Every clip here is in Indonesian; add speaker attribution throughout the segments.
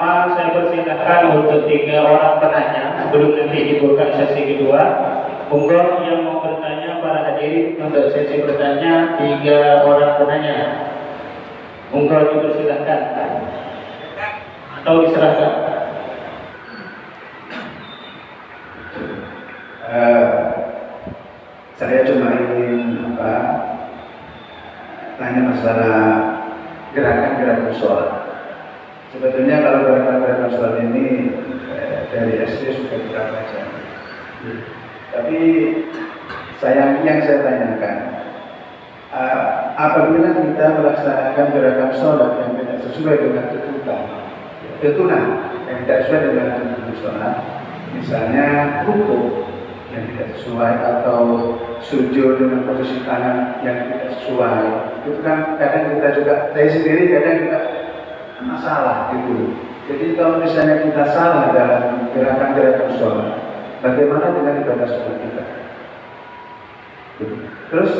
Speaker 1: pertama saya persilahkan untuk 3 orang penanya sebelum nanti dibuka sesi kedua. Monggo yang mau bertanya para hadirin untuk sesi bertanya 3 orang penanya. Monggo dipersilahkan atau diserahkan.
Speaker 2: Saya cuma ingin tanya masalah gerakan-gerakan sholat. Sebetulnya kalau gerakan-gerakan sholat ini dari SD sudah kita baca. Tapi yang saya tanyakan, apabila kita melaksanakan gerakan sholat yang tidak sesuai dengan tuntunan yang tidak sesuai dengan tuntunan sholat, misalnya rukuk yang tidak sesuai atau sujud dengan posisi tangan yang tidak sesuai, itu kan kadang kita juga, saya sendiri kadang juga masalah gitu. Jadi kalau misalnya kita salah dalam gerakan-gerakan sholat, bagaimana dengan ibadah sholat kita? Terus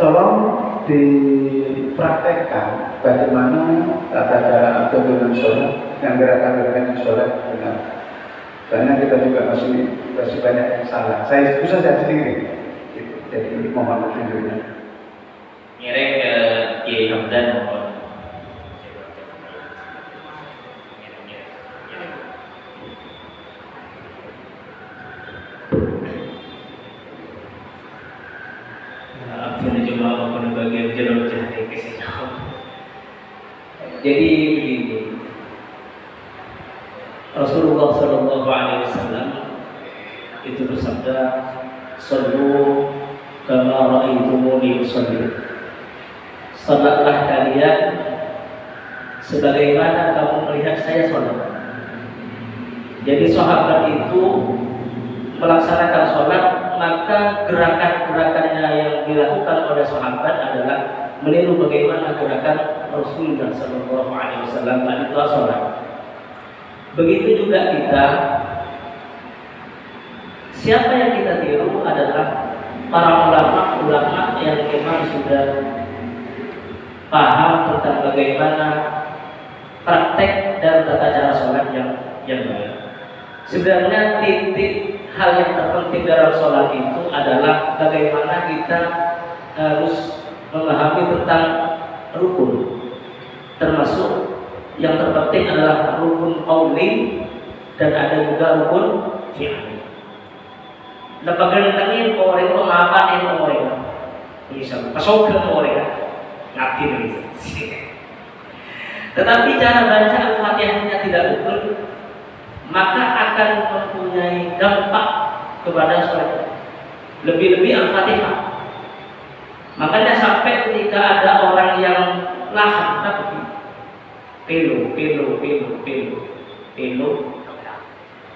Speaker 2: tolong dipraktekkan bagaimana tata cara tuntunan sholat dan gerakan-gerakan sholat benar. Karena kita juga masih banyak yang salah. Saya itu saja sendiri. Jadi mohon petunjuknya.
Speaker 1: Ngiring ke Kiai Hamdan.
Speaker 3: Jadi begini, Rasulullah Shallallahu Alaihi Wasallam itu bersabda, "Sallu kama ra'aitumuni usalli." Salatlah kalian sebagaimana kamu melihat saya salat. Jadi sahabat itu melaksanakan sholat, maka gerakan-gerakannya yang dilakukan oleh sahabat adalah meniru bagaimana gerakan Rasulullah Sallallahu Alaihi Wasallam itu sholat. Begitu juga kita, siapa yang kita tiru adalah para ulama yang memang sudah paham tentang bagaimana praktek dan tata cara sholat yang baik. Sebenarnya titik hal yang terpenting dalam sholat itu adalah bagaimana kita harus memahami tentang rukun, termasuk yang terpenting adalah rukun qauli dan ada juga rukun fi'li. Lepagan tadi orang itu apa yang orang bisa pasokkan orang ngerti begitu. Tetapi cara baca Al-Fatihahnya tidak betul, maka akan mempunyai dampak kepada sholat. Lebih-lebih Al-Fatihah. Makanya sampai ketika ada orang yang lahan, tapi pelo,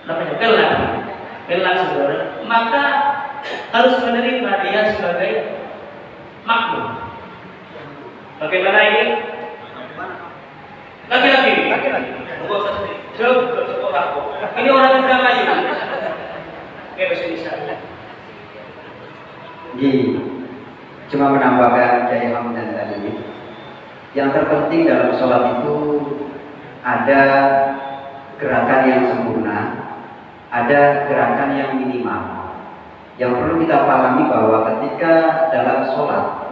Speaker 3: namanya pelan saudara, maka harus menerima dia sebagai makmum. Bagaimana ini? Laki-laki. Ini orang agama ini. Bisa.
Speaker 4: Cuma menambahkan Kiai Hamdan tadi, yang terpenting dalam sholat itu ada gerakan yang sempurna, ada gerakan yang minimal. Yang perlu kita pahami bahwa ketika dalam sholat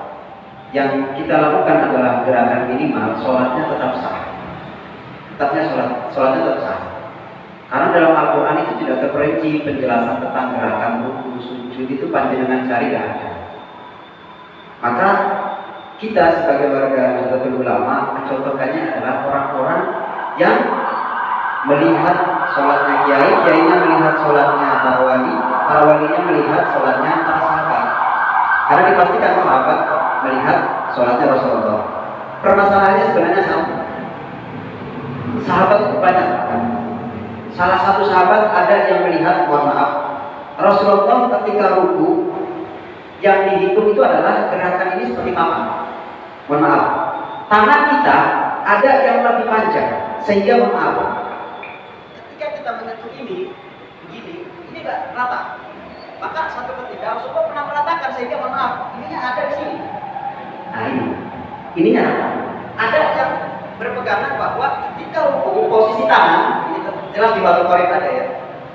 Speaker 4: yang kita lakukan adalah gerakan minimal, sholatnya tetap sah. Sholatnya tetap sah. Karena dalam Al-Quran itu tidak terperinci penjelasan tentang gerakan ruku, sujud itu panjenengan cari tidak ada. Maka kita sebagai warga Nahdlatul Ulama mencontohkannya adalah orang-orang yang melihat sholatnya kiai, kiainya melihat sholatnya para wali, para walinya melihat sholatnya para sahabat. Karena dipastikan sahabat melihat sholatnya Rasulullah. Permasalahannya sebenarnya sama. Sahabat itu banyak. Salah satu sahabat ada yang melihat, mohon maaf, Rasulullah ketika ruku yang dihitung itu adalah gerakan ini seperti mama. Mohon maaf, tangan kita ada yang lebih panjang sehingga mohon maaf, ketika kita menyentuh ini begini, ini enggak rata. Maka satu ketika Rasulullah pernah meratakan sehingga mohon maaf, ininya ada di sini. Nah ininya rata. Ada yang berpegangan bahwa ketika ruku posisi tangan, ini jelas di batu korek ada ya.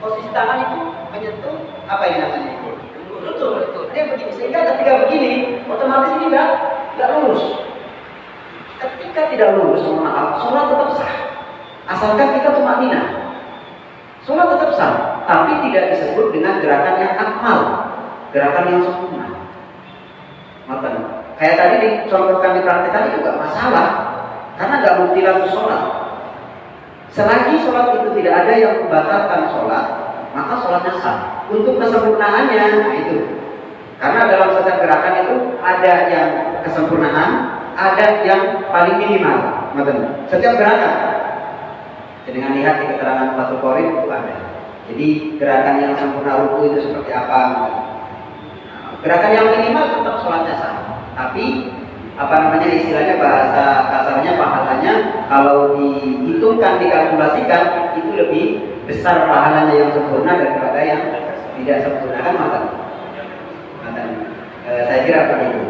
Speaker 4: Posisi tangan itu menyentuh apa ini namanya itu? Lutut. Dia begini, sehingga ketika begini, otomatis ini nggak lurus. Ketika tidak lurus, mohon maaf, sholat tetap sah. Asalkan kita tumanina. Sholat tetap sah, tapi tidak disebut dengan gerakan yang akmal, gerakan yang sempurna. Makan. Kayak tadi dicontohkan di praktek tadi juga masalah, karena nggak mubtilatus sholat. Selagi sholat itu tidak ada yang membatalkan sholat, maka sholatnya sah. Untuk kesempurnaannya, nah itu. Karena dalam setiap gerakan itu ada yang kesempurnaan, ada yang paling minimal. Makan. Setiap gerakan. Dengan lihat di keterangan Fathul Qorib itu ada. Jadi gerakan yang sempurna ruku itu seperti apa? Gerakan yang minimal tetap sholatnya sah. Tapi apa namanya istilahnya bahasa kasarnya pahalanya kalau dihitungkan dikalkulasikan itu lebih besar pahalanya yang sempurna daripada yang tidak sempurna kan maka saya kira begitu.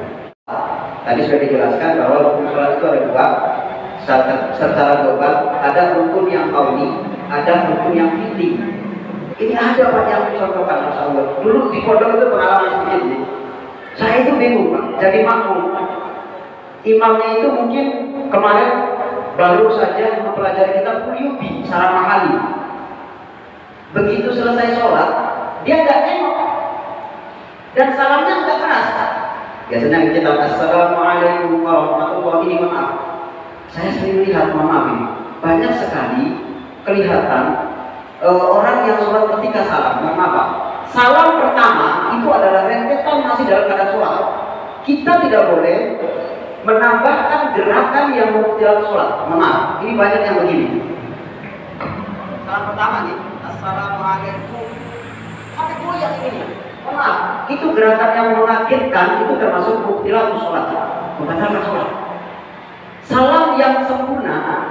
Speaker 4: Tadi sudah dijelaskan bahwa rukun sholat itu ada dua secara global, ada rukun yang qauli, ada rukun yang fi'li. Ini ada Pak yang dicontohkan Masya Allah. Dulu di pondok itu pengalaman seperti ini. Saya itu bingung Pak, jadi makmum. Imamnya itu mungkin kemarin baru saja mempelajari kitab Qurtubi secara mahali. Begitu selesai sholat, dia nggak nengok dan salamnya nggak keras. Biasanya kita Assalamualaikum warahmatullahi wabarakatuh. Saya sering lihat, mohon maaf ini, banyak sekali kelihatan orang yang sholat ketika salam. Mohon maaf Pak, salam pertama itu adalah rentetan masih dalam keadaan sholat. Kita tidak boleh menambahkan gerakan yang mubtilatus sholat. Mohon maaf, ini banyak yang begini. Salam pertama nih, Assalamualaikum. Sampai goyang ini. Mohon maaf, itu gerakan yang mengagetkan itu termasuk mubtilatus sholat. Membatalkan sholat. Salam yang sempurna,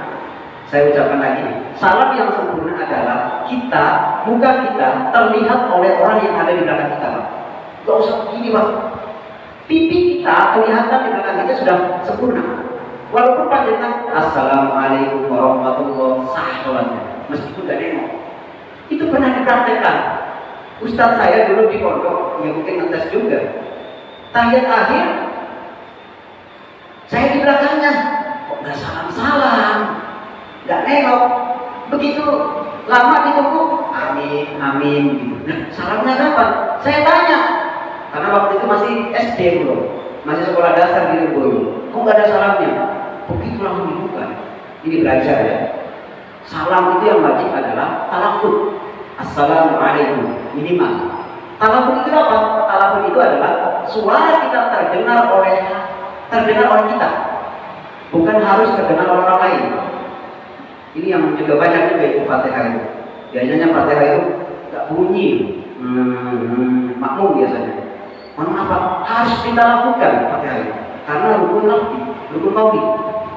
Speaker 4: saya ucapkan lagi, salam yang sempurna adalah kita, muka kita terlihat oleh orang yang ada di belakang kita. Gak usah begini Pak. Pipi kita kelihatan di belakang kita sudah sempurna. Walaupun panjang Assalamualaikum warahmatullahi wabarakatuh, meskipun gak nengok. Itu pernah dipraktekkan. Ustadz saya dulu di pondok, ya mungkin ngetes juga. Tahiyat akhir, saya di belakangnya, kok gak salam-salam, gak nengok. Begitu lama ditunggu, amin, amin. Nah, salamnya kapan? Saya tanya. Karena waktu itu masih SD belum, masih sekolah dasar di Lirboyo. Kok nggak ada salamnya? Begitu langsung dibuka. Ini belajar ya. Salam itu yang wajib adalah talafut. Assalamualaikum minimal. Talafut itu apa? Talafut itu adalah suara kita terdengar oleh kita, bukan harus terdengar oleh orang lain. Ini yang juga banyak juga itu Fatihah itu. Biasanya Fatihah itu nggak bunyi, makmum biasanya. Mengapa harus kita lakukan Fatihah itu? Karena rukun qauli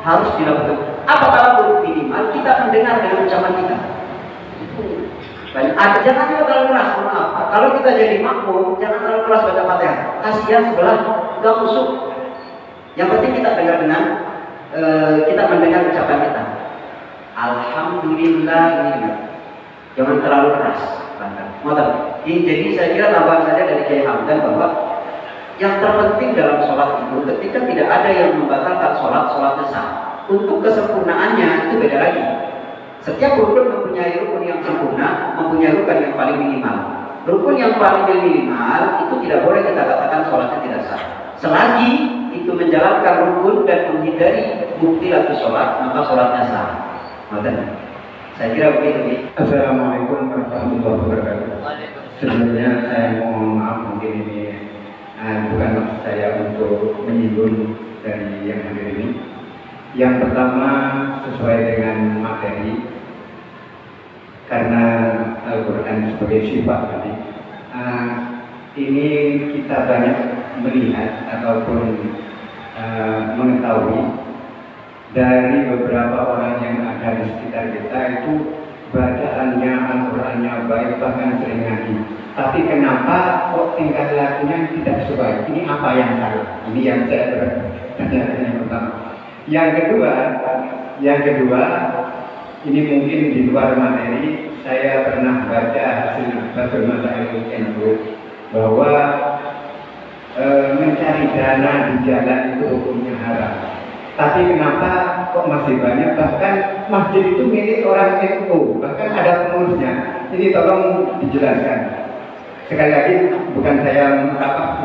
Speaker 4: harus dilakukan. Apa talafut minimal? Kita mendengar dengan ucapan kita. Jangan juga terlalu keras, maaf. Kalau kita jadi makmum, jangan terlalu keras baca Fatihah. Kasihan sebelah nggak khusyuk. Yang penting kita dengar dengan kita mendengar ucapan kita. Alhamdulillah ini. Jangan terlalu keras. Jadi saya kira tambahan saja dari Kiai Hamdan bahwa yang terpenting dalam sholat itu ketika tidak ada yang membatalkan sholatnya sah. Untuk kesempurnaannya itu beda lagi. Setiap rukun mempunyai rukun yang sempurna, mempunyai rukun yang paling minimal. Rukun yang paling minimal itu tidak boleh kita katakan sholatnya tidak sah. Selagi itu menjalankan rukun dan menghindari mubtilatus sholat, maka sholatnya sah. Saya kira begitu.
Speaker 2: Assalamualaikum warahmatullahi wabarakatuh. Sebelumnya saya mohon maaf, mungkin ini bukan maksud saya untuk menyinggung dari yang hadir ini. Yang pertama sesuai dengan materi, karena Al-Quran sebagai sifat tadi, ini kita banyak melihat ataupun mengetahui dari beberapa orang yang ada di sekitar kita itu bacaannya Al-Qurannya baik, bahkan sering ngaji. Tapi kenapa kok tingkah lakunya tidak sebaik? Ini apa yang salah? Ini yang saya bertanya yang pertama. Yang kedua, ini mungkin di luar materi. Saya pernah baca hasil Fathul Masail NU bahwa mencari dana di jalan itu hukumnya haram. Tapi kenapa kok masih banyak, bahkan masjid itu milik orang NU, bahkan ada pengurusnya. Ini tolong dijelaskan. Sekali lagi, bukan saya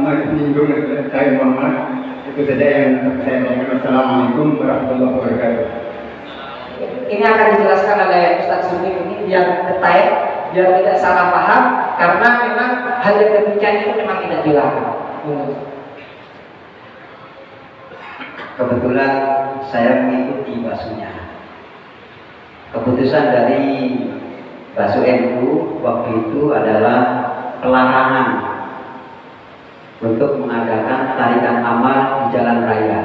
Speaker 2: menyinggung, saya mohon maaf. Itu saja yang saya sampaikan. Assalamualaikum warahmatullahi wabarakatuh.
Speaker 5: Ini akan dijelaskan oleh Ustadz Sumi ini biar detail, biar tidak salah paham, karena memang hal yang demikian itu memang tidak dilarang.
Speaker 4: Kebetulan saya mengikuti basuhnya. Keputusan dari Basuh NU waktu itu adalah pelarangan untuk mengadakan tarikan amal di jalan raya.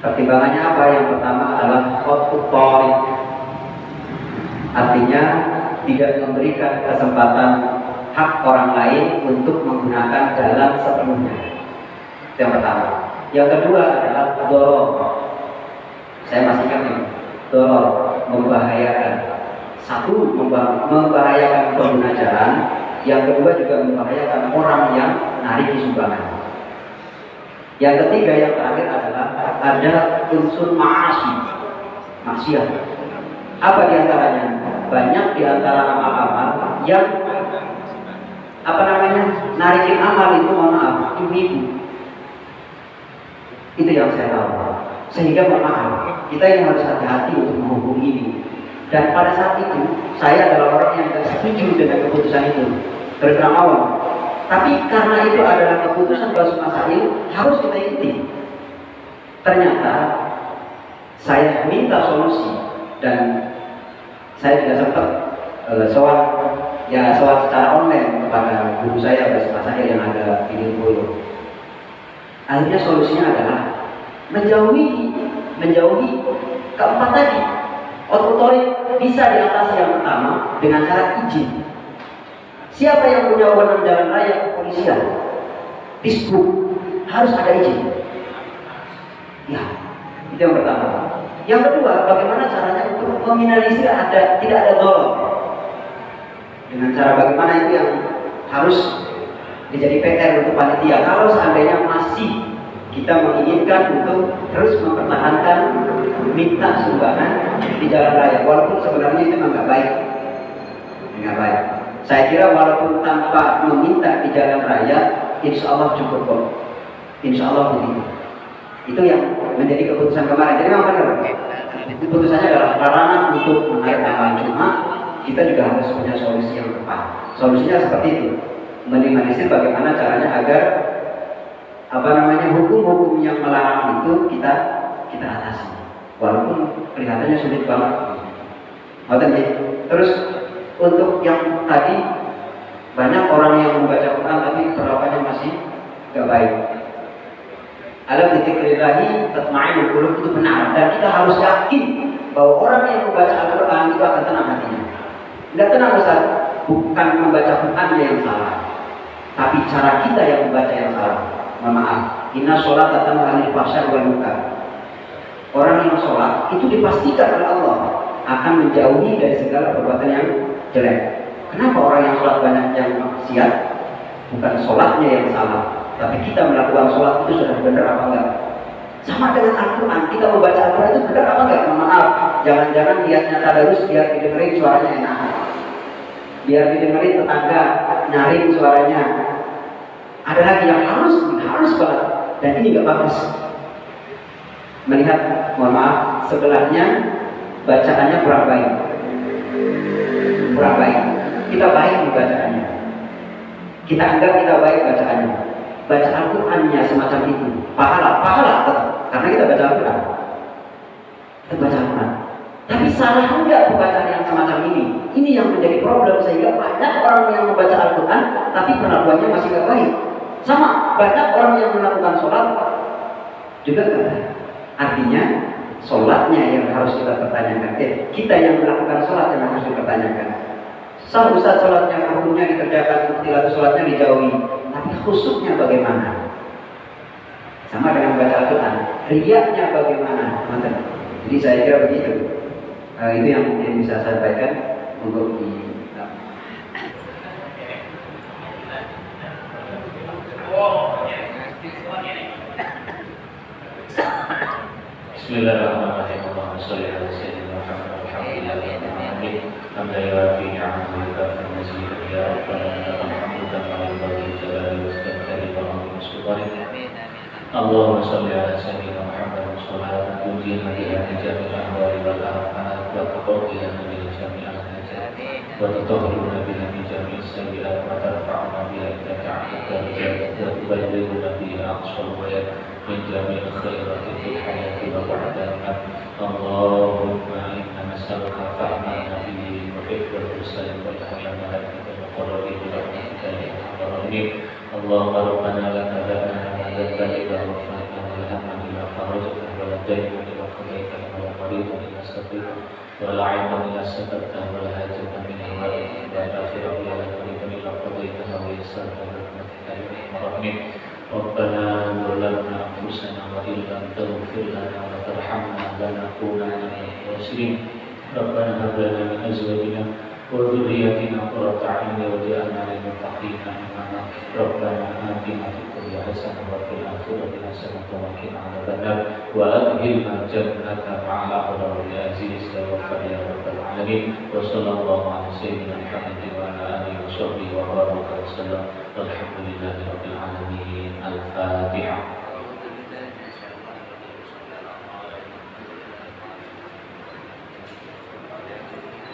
Speaker 4: Pertimbangannya apa? Yang pertama adalah qat'ut, artinya tidak memberikan kesempatan hak orang lain untuk menggunakan jalan sepenuhnya. Itu yang pertama. Yang kedua adalah doror. Saya masih ingat ini, doror, membahayakan. Satu, membahayakan pengguna jalan. Yang kedua juga membahayakan orang yang narik sumbangan. Yang ketiga, yang terakhir adalah ada unsur maksiat. Apa diantaranya? Banyak diantara amal-amal yang narikin amal itu, mohon maaf, ibu-ibu. Itu yang saya tahu. Sehingga mohon maaf, kita yang harus hati-hati untuk menghubungi ini. Dan pada saat itu, saya adalah orang yang tidak setuju dengan keputusan itu, terus terang awam. Tapi karena itu adalah keputusan Basuh Masail, harus kita ikuti. Ternyata saya minta solusi dan saya tidak sempat soal secara online kepada guru saya Basuh Masail yang ada di Lirboyo. Akhirnya solusinya adalah menjauhi keempat tadi. Otoriter bisa diatasi yang pertama dengan cara izin. Siapa yang punya wewenang jalan raya? Kepolisian, Dishub, harus ada izin. Ya, itu yang pertama. Yang kedua, bagaimana caranya untuk meminimalisir tidak ada dolor. Dengan cara bagaimana itu yang harus menjadi PR untuk panitia. Kalau seandainya masih kita menginginkan untuk terus mempertahankan minta sumbangan di jalan raya, walaupun sebenarnya itu memang nggak baik. Saya kira walaupun tanpa meminta di jalan raya, insya Allah cukup kok. Insya Allah begitu. Itu yang menjadi keputusan kemarin. Jadi memang benar. Keputusannya adalah larangan untuk menarik amal, cuma kita juga harus punya solusi yang tepat. Solusinya seperti itu. Minimalisir bagaimana caranya agar hukum-hukum yang melarang itu kita atasi. Walaupun kelihatannya sulit banget. Terus untuk yang tadi, banyak orang yang membaca Quran tapi perlakuannya masih gak baik. Alam dzikrillahi tatma'innul qulub, itu benar, dan kita harus yakin bahwa orang yang membaca Al-Quran itu akan tenang hatinya. Tidak tenang Ustaz, bukan membaca Qurannya yang salah, tapi cara kita yang membaca yang salah. Mohon maaf, inna sholata tanha 'anil fahsya'i wal munkar. Orang yang sholat itu dipastikan oleh Allah akan menjauhi dari segala perbuatan yang jelek. Kenapa orang yang sholat banyak yang maksiat? Bukan sholatnya yang salah, tapi kita melakukan sholat itu sudah benar apa enggak? Sama dengan Al-Quran, kita membaca Al-Quran itu benar apa enggak? Mohon maaf, jangan-jangan niatnya tadarus biar didengerin suaranya enak, biar didengerin tetangga nyaring suaranya. Ada lagi yang harus banget, dan ini nggak bagus. Melihat, mohon maaf, sebelahnya bacaannya kurang baik. Kita baik membacaannya. Kita anggap kita baik bacaannya. Baca Al-Qurannya semacam itu, pahala tetap, karena kita baca Al-Quran. Kita baca Al-Quran. Tapi salah enggak pembacaan yang semacam ini? Ini yang menjadi problem, sehingga banyak orang yang membaca Al-Quran tapi pengakuannya masih gak baik. Sama, banyak orang yang melakukan sholat juga gak baik. Artinya sholatnya yang harus kita pertanyakan. Kita yang melakukan sholat yang harus dipertanyakan. Sah Ustaz sholatnya, hukumnya dikerjakan, muktilatu sholatnya dijauhi, tapi khusyuknya bagaimana? Sama dengan baca Al-Quran, riyaknya bagaimana? Jadi saya kira begitu. Itu yang mungkin bisa saya sampaikan untuk di
Speaker 1: Bismillahirrahmanirrahim. Allahumma shalli ala sayyidina Muhammad alhamdulillahi alamin. Hamdan yuwafi ni'amahu wa yukafi mazidahu ya rabbana lakal hamdu kama yanbaghi li jalali wajhika wa li sultanik. Allahumma shalli ala sayyidina Muhammad sallallahu alaihi wa sallam jami'an ahwali wal afat wa taqabbal min jami'al hajat wa tutahhiruna bihi min jami'is sayyi'at wa tarfa'una bihi ila ta'atika wa tuballighuna bihi aqsal ghayat من جميع الخيرات في الحياة وبعد الموت. اللهم إنا نسألك فهم النبي وحفظ الرسل والحياة ملائكة المقربين برحمتك يا أرحم الراحمين. اللهم ربنا لا تدعنا ما ذنبا إلا غفرته ولا هما إلا فرجته ولا دينا إلا قضيته ولا مريضا إلا شفيته ولا عيبا إلا سترته ولا حاجة من هوائك الآخرة ولا مريضا إلا قضيتها ويسرته برحمتك يا أرحم الراحمين. ربنا ظلمنا أنفسنا وإن لم تغفر لنا وترحمنا لنكونن من الخاسرين. ربنا هب لنا من أزواجنا وذرياتنا قرة أعين واجعلنا للمتقين إماما. ربنا آتنا في الدنيا حسنة وفي الآخرة حسنة وقنا عذاب النار وأدخلنا الجنة مع الأبرار يا عزيز يا غفار يا رب العالمين. وصلى الله على سيدنا محمد وعلى آله وصحبه وبارك وسلم والحمد لله رب العالمين. الفاتحة.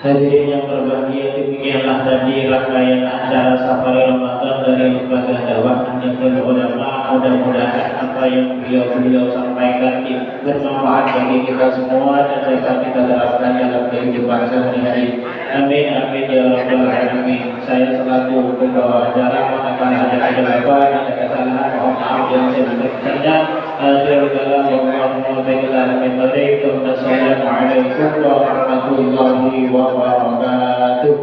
Speaker 1: Hadirin yang berbahagia, demikianlah tadi rangkaian acara Safari Ramadan dari Lembaga Dakwah Nahdlatul Ulama. Mudah-mudahan apa yang beliau sampaikan bermanfaat bagi kita semua dan dapat kita terapkan dalam kehidupan sehari-hari. Amin amin ya rabbal alamin. Saya selaku pembawa acara manakala ada kejelapan, ada kesalahan, mohon maaf yang sebesar-besarnya. Assalamualaikum warahmatullahi wabarakatuh.